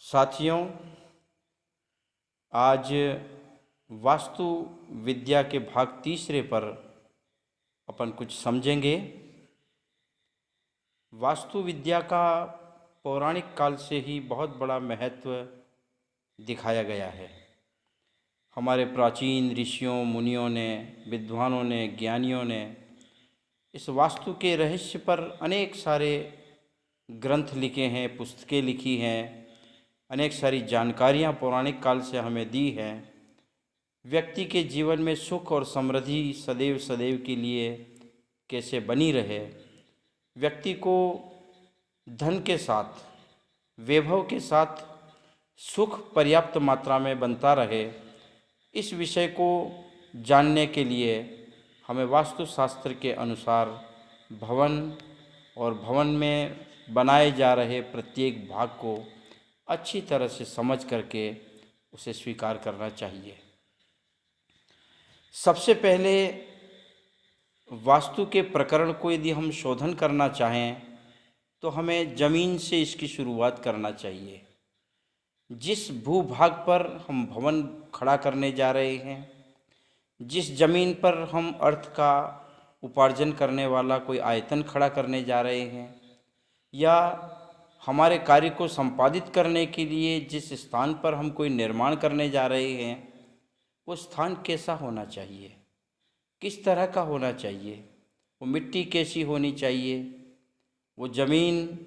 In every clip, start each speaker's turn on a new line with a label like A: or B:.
A: साथियों, आज वास्तु विद्या के भाग तीसरे पर अपन कुछ समझेंगे। वास्तु विद्या का पौराणिक काल से ही बहुत बड़ा महत्व दिखाया गया है। हमारे प्राचीन ऋषियों, मुनियों ने, विद्वानों ने, ज्ञानियों ने इस वास्तु के रहस्य पर अनेक सारे ग्रंथ लिखे हैं, पुस्तकें लिखी हैं, अनेक सारी जानकारियाँ पौराणिक काल से हमें दी हैं। व्यक्ति के जीवन में सुख और समृद्धि सदैव सदैव के लिए कैसे बनी रहे, व्यक्ति को धन के साथ, वैभव के साथ सुख पर्याप्त मात्रा में बनता रहे, इस विषय को जानने के लिए हमें वास्तुशास्त्र के अनुसार भवन और भवन में बनाए जा रहे प्रत्येक भाग को अच्छी तरह से समझ करके उसे स्वीकार करना चाहिए। सबसे पहले वास्तु के प्रकरण को यदि हम शोधन करना चाहें तो हमें ज़मीन से इसकी शुरुआत करना चाहिए। जिस भूभाग पर हम भवन खड़ा करने जा रहे हैं, जिस ज़मीन पर हम अर्थ का उपार्जन करने वाला कोई आयतन खड़ा करने जा रहे हैं, या हमारे कार्य को संपादित करने के लिए जिस स्थान पर हम कोई निर्माण करने जा रहे हैं, वो स्थान कैसा होना चाहिए, किस तरह का होना चाहिए, वो मिट्टी कैसी होनी चाहिए, वो ज़मीन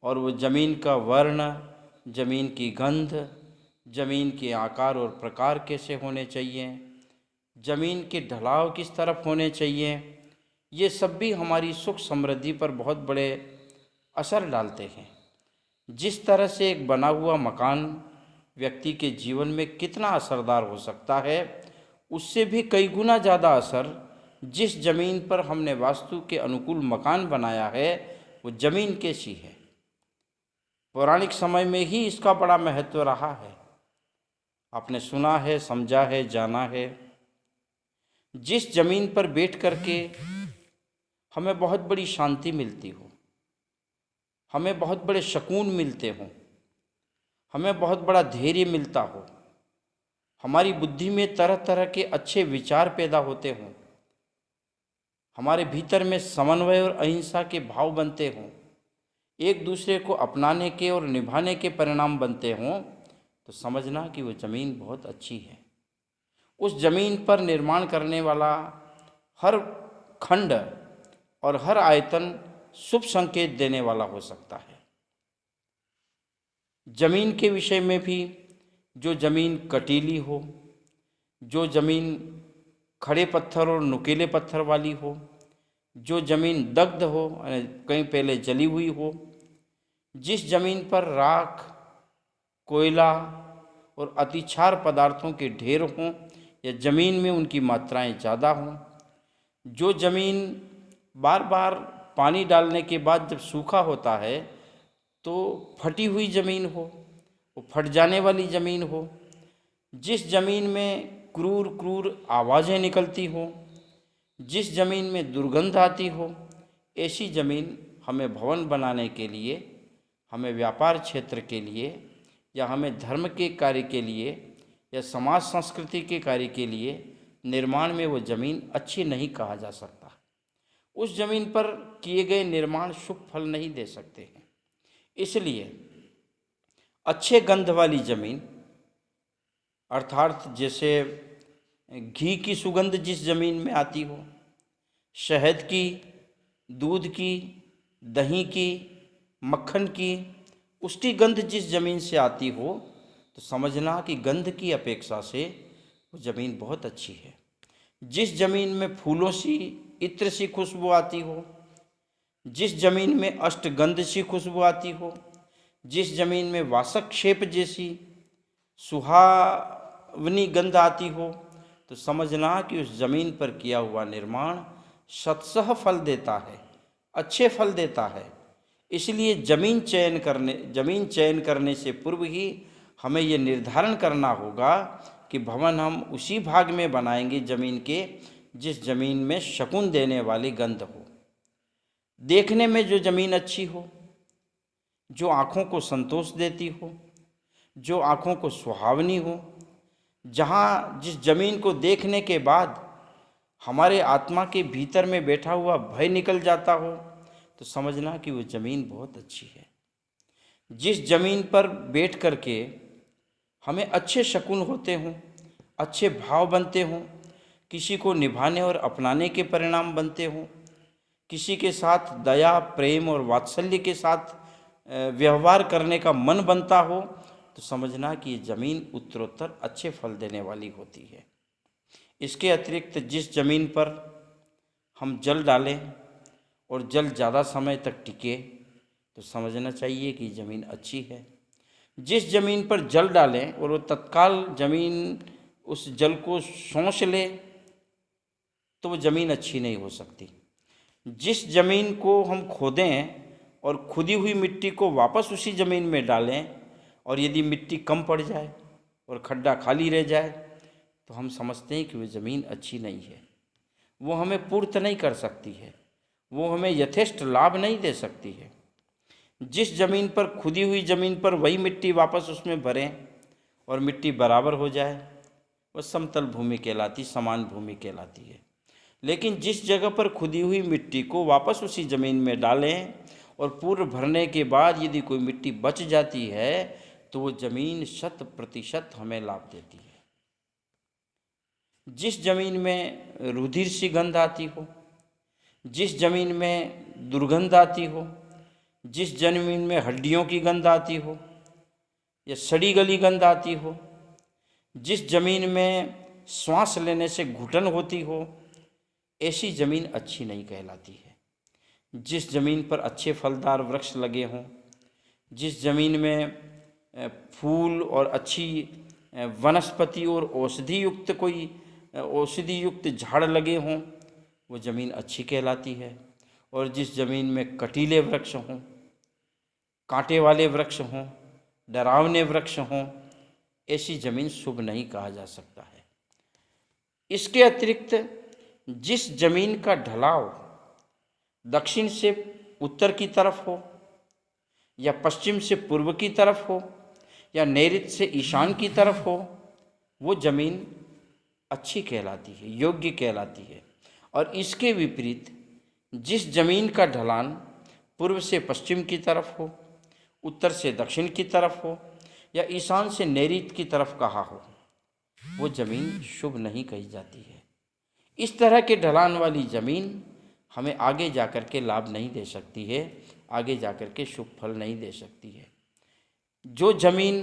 A: और वो ज़मीन का वर्ण, ज़मीन की गंध, ज़मीन के आकार और प्रकार कैसे होने चाहिए, ज़मीन के ढलाव किस तरफ होने चाहिए, ये सब भी हमारी सुख समृद्धि पर बहुत बड़े असर डालते हैं। जिस तरह से एक बना हुआ मकान व्यक्ति के जीवन में कितना असरदार हो सकता है, उससे भी कई गुना ज़्यादा असर जिस ज़मीन पर हमने वास्तु के अनुकूल मकान बनाया है, वो ज़मीन कैसी है। पौराणिक समय में ही इसका बड़ा महत्व रहा है। आपने सुना है, समझा है, जाना है। जिस ज़मीन पर बैठ करके हमें बहुत बड़ी शांति मिलती हो, हमें बहुत बड़े सुकून मिलते हों, हमें बहुत बड़ा धैर्य मिलता हो, हमारी बुद्धि में तरह तरह के अच्छे विचार पैदा होते हों, हमारे भीतर में समन्वय और अहिंसा के भाव बनते हों, एक दूसरे को अपनाने के और निभाने के परिणाम बनते हों, तो समझना कि वो ज़मीन बहुत अच्छी है। उस ज़मीन पर निर्माण करने वाला हर खंड और हर आयतन शुभ संकेत देने वाला हो सकता है। ज़मीन के विषय में भी, जो ज़मीन कटीली हो, जो ज़मीन खड़े पत्थर और नुकीले पत्थर वाली हो, जो ज़मीन दग्ध हो, कहीं पहले जली हुई हो, जिस ज़मीन पर राख, कोयला और अतिक्षार पदार्थों के ढेर हों या ज़मीन में उनकी मात्राएं ज़्यादा हों, जो ज़मीन बार बार पानी डालने के बाद जब सूखा होता है तो फटी हुई ज़मीन हो, वो फट जाने वाली ज़मीन हो, जिस ज़मीन में क्रूर क्रूर आवाज़ें निकलती हों, जिस ज़मीन में दुर्गंध आती हो, ऐसी ज़मीन हमें भवन बनाने के लिए, हमें व्यापार क्षेत्र के लिए, या हमें धर्म के कार्य के लिए, या समाज संस्कृति के कार्य के लिए निर्माण में वो ज़मीन अच्छी नहीं कहा जा सकता। उस ज़मीन पर किए गए निर्माण शुभ फल नहीं दे सकते हैं। इसलिए अच्छे गंध वाली ज़मीन, अर्थात जैसे घी की सुगंध जिस ज़मीन में आती हो, शहद की, दूध की, दही की, मक्खन की, उसकी गंध जिस ज़मीन से आती हो, तो समझना कि गंध की अपेक्षा से वो ज़मीन बहुत अच्छी है। जिस ज़मीन में फूलों सी, इत्र सी खुशबू आती हो, जिस ज़मीन में अष्टगंध सी खुशबू आती हो, जिस ज़मीन में वासक्षेप जैसी सुहावनी गंध आती हो, तो समझना कि उस ज़मीन पर किया हुआ निर्माण शतसह फल देता है, अच्छे फल देता है। इसलिए ज़मीन चयन करने से पूर्व ही हमें ये निर्धारण करना होगा कि भवन हम उसी भाग में बनाएंगे ज़मीन के जिस ज़मीन में शकुन देने वाली गंध हो, देखने में जो ज़मीन अच्छी हो, जो आँखों को संतोष देती हो, जो आँखों को सुहावनी हो, जहाँ जिस ज़मीन को देखने के बाद हमारे आत्मा के भीतर में बैठा हुआ भय निकल जाता हो, तो समझना कि वो ज़मीन बहुत अच्छी है। जिस ज़मीन पर बैठ कर के हमें अच्छे शकुन होते हों, अच्छे भाव बनते हों, किसी को निभाने और अपनाने के परिणाम बनते हों, किसी के साथ दया, प्रेम और वात्सल्य के साथ व्यवहार करने का मन बनता हो, तो समझना कि ये ज़मीन उत्तरोत्तर अच्छे फल देने वाली होती है। इसके अतिरिक्त जिस ज़मीन पर हम जल डालें और जल ज़्यादा समय तक टिके, तो समझना चाहिए कि ज़मीन अच्छी है। जिस ज़मीन पर जल डालें और वो तत्काल ज़मीन उस जल को सोंस ले, तो वो ज़मीन अच्छी नहीं हो सकती। जिस ज़मीन को हम खोदें और खुदी हुई मिट्टी को वापस उसी ज़मीन में डालें, और यदि मिट्टी कम पड़ जाए और खड्डा खाली रह जाए, तो हम समझते हैं कि वो ज़मीन अच्छी नहीं है। वो हमें पूर्त नहीं कर सकती है, वो हमें यथेष्ट लाभ नहीं दे सकती है। जिस ज़मीन पर खुदी हुई ज़मीन पर वही मिट्टी वापस उसमें भरें और मिट्टी बराबर हो जाए, वह समतल भूमि कहलाती, समान भूमि कहलाती है। लेकिन जिस जगह पर खुदी हुई मिट्टी को वापस उसी ज़मीन में डालें और पूर्ण भरने के बाद यदि कोई मिट्टी बच जाती है, तो वो ज़मीन 100% हमें लाभ देती है। जिस ज़मीन में रुधिर सी गंध आती हो, जिस ज़मीन में दुर्गंध आती हो, जिस ज़मीन में हड्डियों की गंध आती हो या सड़ी गली गंध आती हो, जिस ज़मीन में श्वास लेने से घुटन होती हो, ऐसी ज़मीन अच्छी नहीं कहलाती है। जिस ज़मीन पर अच्छे फलदार वृक्ष लगे हों, जिस ज़मीन में फूल और अच्छी वनस्पति और औषधि युक्त झाड़ लगे हों, वो ज़मीन अच्छी कहलाती है। और जिस ज़मीन में कटीले वृक्ष हों, कांटे वाले वृक्ष हों, डरावने वृक्ष हों, ऐसी ज़मीन शुभ नहीं कहा जा सकता है। इसके अतिरिक्त जिस ज़मीन का ढलाव दक्षिण से उत्तर की तरफ हो, या पश्चिम से पूर्व की तरफ हो, या नैऋत्य से ईशान की तरफ हो, वो ज़मीन अच्छी कहलाती है, योग्य कहलाती है। और इसके विपरीत जिस ज़मीन का ढलान पूर्व से पश्चिम की तरफ हो, उत्तर से दक्षिण की तरफ हो, या ईशान से नैऋत्य की तरफ कहा हो, वो ज़मीन शुभ नहीं कही जाती है। इस तरह के ढलान वाली ज़मीन हमें आगे जाकर के लाभ नहीं दे सकती है, आगे जाकर के शुभ फल नहीं दे सकती है। जो ज़मीन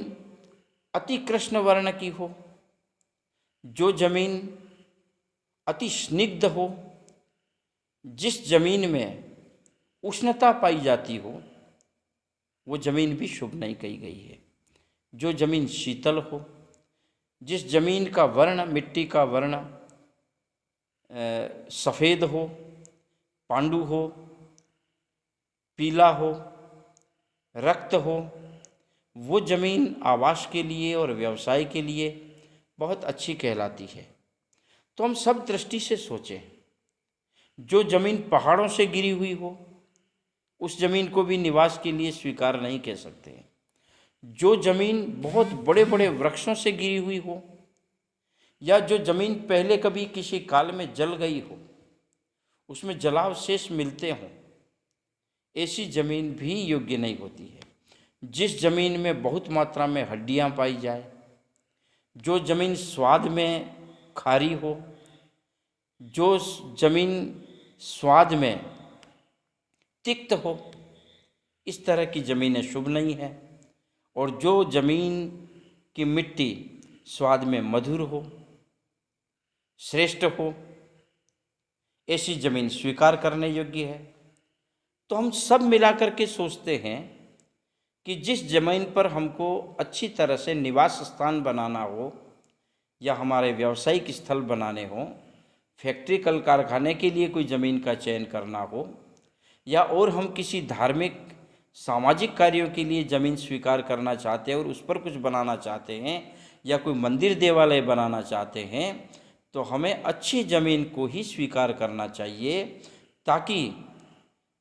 A: अति कृष्ण वर्ण की हो, जो ज़मीन अति स्निग्ध हो, जिस ज़मीन में उष्णता पाई जाती हो, वो ज़मीन भी शुभ नहीं कही गई है। जो ज़मीन शीतल हो, जिस ज़मीन का वर्ण, मिट्टी का वर्ण सफ़ेद हो, पांडु हो, पीला हो, रक्त हो, वो ज़मीन आवास के लिए और व्यवसाय के लिए बहुत अच्छी कहलाती है। तो हम सब दृष्टि से सोचें, जो ज़मीन पहाड़ों से गिरी हुई हो, उस ज़मीन को भी निवास के लिए स्वीकार नहीं कह सकते। जो ज़मीन बहुत बड़े बड़े वृक्षों से गिरी हुई हो, या जो ज़मीन पहले कभी किसी काल में जल गई हो, उसमें जलावशेष मिलते हों, ऐसी ज़मीन भी योग्य नहीं होती है। जिस ज़मीन में बहुत मात्रा में हड्डियाँ पाई जाए, जो ज़मीन स्वाद में खारी हो, जो ज़मीन स्वाद में तिक्त हो, इस तरह की ज़मीनें शुभ नहीं है। और जो ज़मीन की मिट्टी स्वाद में मधुर हो, श्रेष्ठ हो, ऐसी ज़मीन स्वीकार करने योग्य है। तो हम सब मिलाकर के सोचते हैं कि जिस ज़मीन पर हमको अच्छी तरह से निवास स्थान बनाना हो, या हमारे व्यावसायिक स्थल बनाने हो, फैक्ट्री कल कारखाने के लिए कोई ज़मीन का चयन करना हो, या और हम किसी धार्मिक सामाजिक कार्यों के लिए ज़मीन स्वीकार करना चाहते हैं और उस पर कुछ बनाना चाहते हैं, या कोई मंदिर देवालय बनाना चाहते हैं, तो हमें अच्छी ज़मीन को ही स्वीकार करना चाहिए, ताकि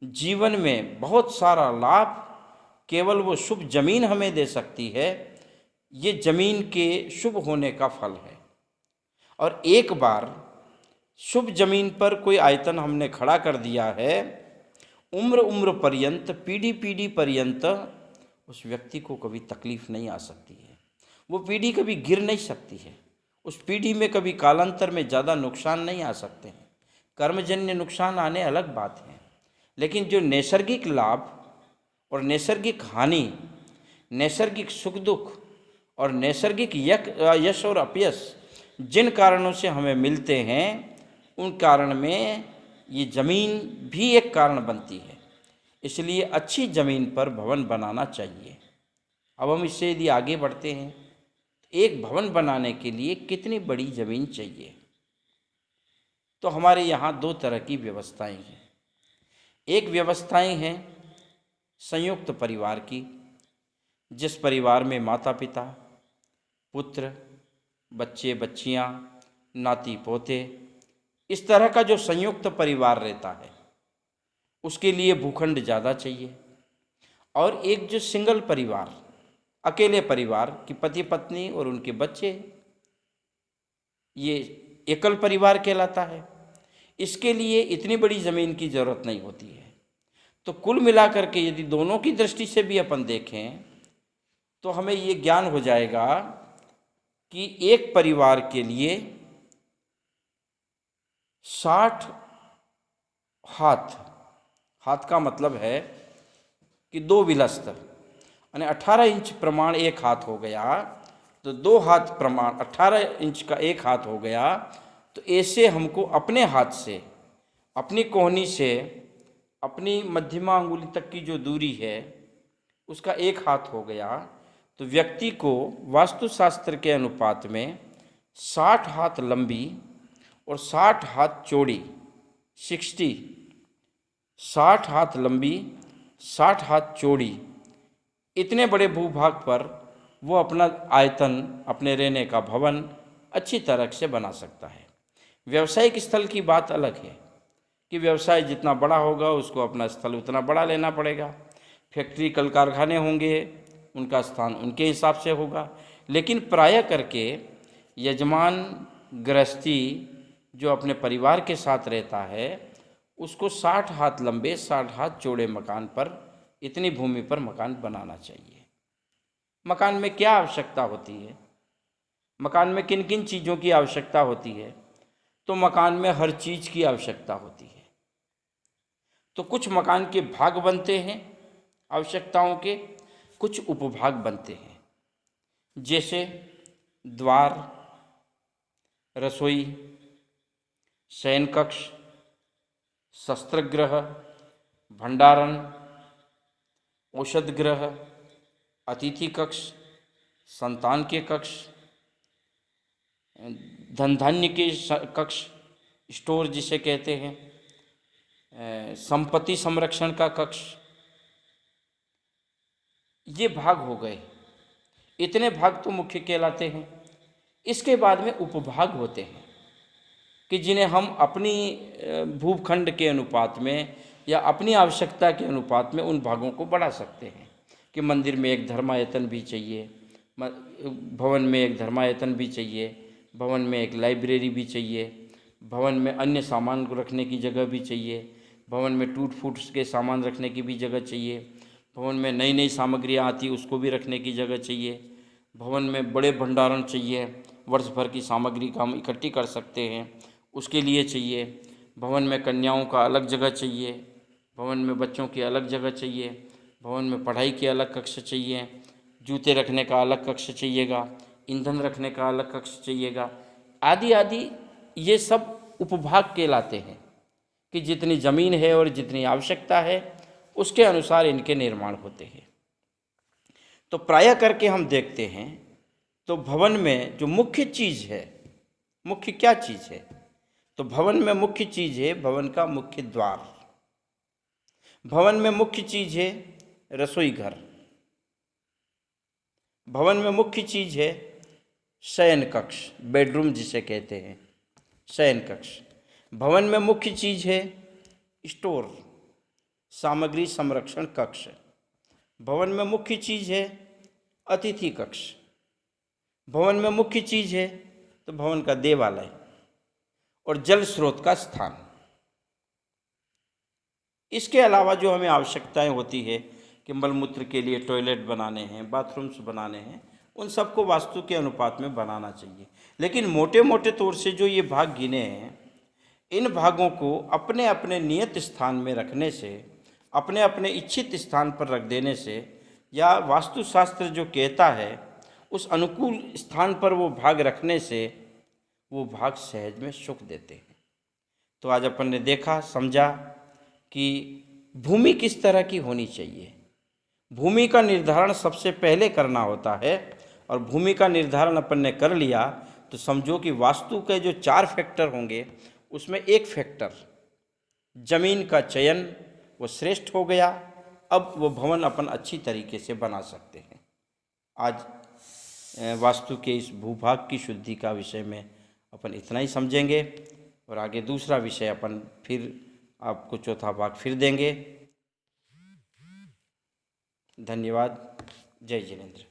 A: जीवन में बहुत सारा लाभ केवल वो शुभ ज़मीन हमें दे सकती है, ये जमीन के शुभ होने का फल है। और एक बार शुभ जमीन पर कोई आयतन हमने खड़ा कर दिया है, उम्र उम्र पर्यंत, पीढ़ी पीढ़ी पर्यंत उस व्यक्ति को कभी तकलीफ नहीं आ सकती है। वो पीढ़ी कभी गिर नहीं सकती है। उस पीढ़ी में कभी कालांतर में ज़्यादा नुकसान नहीं आ सकते हैं। कर्मजन्य नुकसान आने अलग बात है, लेकिन जो नैसर्गिक लाभ और नैसर्गिक हानि, नैसर्गिक सुख दुख और नैसर्गिक यश और अपयश जिन कारणों से हमें मिलते हैं, उन कारण में ये ज़मीन भी एक कारण बनती है। इसलिए अच्छी ज़मीन पर भवन बनाना चाहिए। अब हम इससे यदि आगे बढ़ते हैं, एक भवन बनाने के लिए कितनी बड़ी ज़मीन चाहिए? तो हमारे यहाँ दो तरह की व्यवस्थाएं हैं। एक व्यवस्थाएं हैं संयुक्त परिवार की, जिस परिवार में माता पिता, पुत्र, बच्चे बच्चियाँ, नाती पोते, इस तरह का जो संयुक्त परिवार रहता है, उसके लिए भूखंड ज़्यादा चाहिए। और एक जो सिंगल परिवार, अकेले परिवार की पति पत्नी और उनके बच्चे, ये एकल परिवार कहलाता है। इसके लिए इतनी बड़ी ज़मीन की ज़रूरत नहीं होती है। तो कुल मिलाकर के यदि दोनों की दृष्टि से भी अपन देखें तो हमें ये ज्ञान हो जाएगा कि एक परिवार के लिए 60 हाथ, हाथ का मतलब है कि 2 विलस्तर, यानी 18 इंच प्रमाण एक हाथ हो गया, तो 2 हाथ प्रमाण 18 इंच का एक हाथ हो गया। तो ऐसे हमको अपने हाथ से, अपनी कोहनी से अपनी मध्यमा अंगुली तक की जो दूरी है उसका एक हाथ हो गया। तो व्यक्ति को वास्तुशास्त्र के अनुपात में 60 हाथ लंबी और 60 हाथ चौड़ी, 60 हाथ लंबी 60 हाथ चौड़ी, इतने बड़े भूभाग पर वो अपना आयतन, अपने रहने का भवन अच्छी तरह से बना सकता है। व्यावसायिक स्थल की बात अलग है कि व्यवसाय जितना बड़ा होगा उसको अपना स्थल उतना बड़ा लेना पड़ेगा। फैक्ट्री कल कारखाने होंगे, उनका स्थान उनके हिसाब से होगा। लेकिन प्रायः करके यजमान गृहस्थी जो अपने परिवार के साथ रहता है, उसको 60 हाथ लंबे 60 हाथ चौड़े मकान पर, इतनी भूमि पर मकान बनाना चाहिए। मकान में क्या आवश्यकता होती है? मकान में किन किन चीज़ों की आवश्यकता होती है? तो मकान में हर चीज़ की आवश्यकता होती है। तो कुछ मकान के भाग बनते हैं आवश्यकताओं के, कुछ उपभाग बनते हैं, जैसे द्वार, रसोई, शयन कक्ष, शस्त्रगृह, भंडारण, औषध गृह, अतिथि कक्ष, संतान के कक्ष, धन धान्य के कक्ष, स्टोर जिसे कहते हैं, संपत्ति संरक्षण का कक्ष, ये भाग हो गए। इतने भाग तो मुख्य कहलाते हैं। इसके बाद में उपभाग होते हैं कि जिन्हें हम अपनी भूखंड के अनुपात में या अपनी आवश्यकता के अनुपात में उन भागों को बढ़ा सकते हैं। कि मंदिर में एक धर्मायतन भी चाहिए, भवन में एक धर्मायतन भी चाहिए, भवन में एक लाइब्रेरी भी चाहिए, भवन में अन्य सामान को रखने की जगह भी चाहिए, भवन में टूट फूट के सामान रखने की भी जगह चाहिए, भवन में नई नई सामग्रियाँ आती उसको भी रखने की जगह चाहिए, भवन में बड़े भंडारण चाहिए, वर्ष भर की सामग्री का हम इकट्ठी कर सकते हैं उसके लिए चाहिए, भवन में कन्याओं का अलग जगह चाहिए, भवन में बच्चों की अलग जगह चाहिए, भवन में पढ़ाई के अलग कक्ष चाहिए, जूते रखने का अलग कक्ष चाहिएगा, ईंधन रखने का अलग कक्ष चाहिएगा, आदि आदि। ये सब उपभाग कहलाते हैं कि जितनी ज़मीन है और जितनी आवश्यकता है उसके अनुसार इनके निर्माण होते हैं। तो प्रायः करके हम देखते हैं तो भवन में जो मुख्य चीज़ है, मुख्य क्या चीज़ है? तो भवन में मुख्य चीज़ है भवन का मुख्य द्वार, भवन में मुख्य चीज़ है रसोई घर, भवन में मुख्य चीज़ है शयन कक्ष, बेडरूम जिसे कहते हैं, शयन कक्ष। भवन में मुख्य चीज़ है स्टोर, सामग्री संरक्षण कक्ष। भवन में मुख्य चीज़ है अतिथि कक्ष, भवन में मुख्य चीज़ है तो भवन का देवालय और जल स्रोत का स्थान। इसके अलावा जो हमें आवश्यकताएं होती है कि मलमूत्र के लिए टॉयलेट बनाने हैं, बाथरूम्स बनाने हैं, उन सबको वास्तु के अनुपात में बनाना चाहिए। लेकिन मोटे मोटे तौर से जो ये भाग गिने हैं, इन भागों को अपने अपने नियत स्थान में रखने से, अपने अपने इच्छित स्थान पर रख देने से, या वास्तुशास्त्र जो कहता है उस अनुकूल स्थान पर वो भाग रखने से वो भाग सहज में सुख देते हैं। तो आज अपन ने देखा, समझा कि भूमि किस तरह की होनी चाहिए। भूमि का निर्धारण सबसे पहले करना होता है, और भूमि का निर्धारण अपन ने कर लिया तो समझो कि वास्तु के जो 4 फैक्टर होंगे उसमें एक फैक्टर जमीन का चयन वो श्रेष्ठ हो गया। अब वो भवन अपन अच्छी तरीके से बना सकते हैं। आज वास्तु के इस भूभाग की शुद्धि का विषय में अपन इतना ही समझेंगे, और आगे दूसरा विषय अपन फिर आपको चौथा भाग फिर देंगे। धन्यवाद। जय जिनेंद्र।